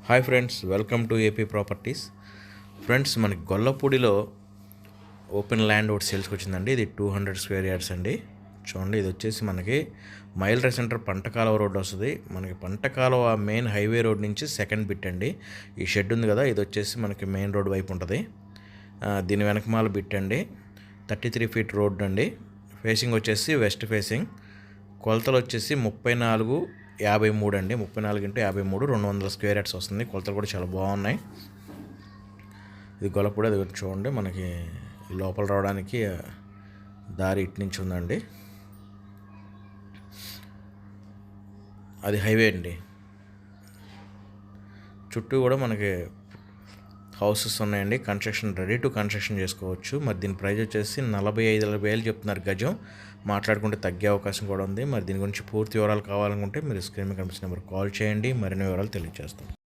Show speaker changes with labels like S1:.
S1: Hi friends, welcome to AP properties. Friends, మనకి గొల్లపూడిలో open land ఒకటి సేల్స్కి వచ్చిందండి. ఇది 200 స్క్వేర్ యార్డ్స్ అండి. చూడండి, ఇది వచ్చేసి మనకి మైల్రా సెంటర్ పంటకాలువ రోడ్ వస్తుంది. మనకి పంటకాలువ మెయిన్ హైవే రోడ్ నుంచి సెకండ్ బిట్ అండి. ఈ షెడ్ ఉంది కదా, ఇది వచ్చేసి మనకి మెయిన్ రోడ్ వైపు ఉంటుంది. దీని వెనకమాల బిట్ అండి. 33 ఫీట్ రోడ్ అండి. ఫేసింగ్ వచ్చేసి వెస్ట్ ఫేసింగ్. కొలతలు వచ్చేసి 34x53 అండి. 34x53 200 స్క్వేర్ యార్డ్స్ వస్తుంది. కొలతలు కూడా చాలా బాగున్నాయి. ఇది గొల్లపూడి. అది చూడండి, మనకి లోపల రావడానికి దారి ఇటు నుంచి ఉందండి. అది హైవే అండి. చుట్టూ కూడా మనకి హౌసెస్ ఉన్నాయండి. కన్స్ట్రక్షన్ రెడీ టు కన్స్ట్రక్షన్ చేసుకోవచ్చు. మరి దీని ప్రైస్ వచ్చేసి 45,000 చెప్తున్నారు గజం. మాట్లాడుకుంటే తగ్గే అవకాశం కూడా ఉంది. మరి దీని గురించి పూర్తి వివరాలు కావాలనుకుంటే మీరు స్క్రీన్ మీద కనిపిస్తున్న నెంబర్ కాల్ చేయండి. మరిన్ని వివరాలు తెలియజేస్తాం.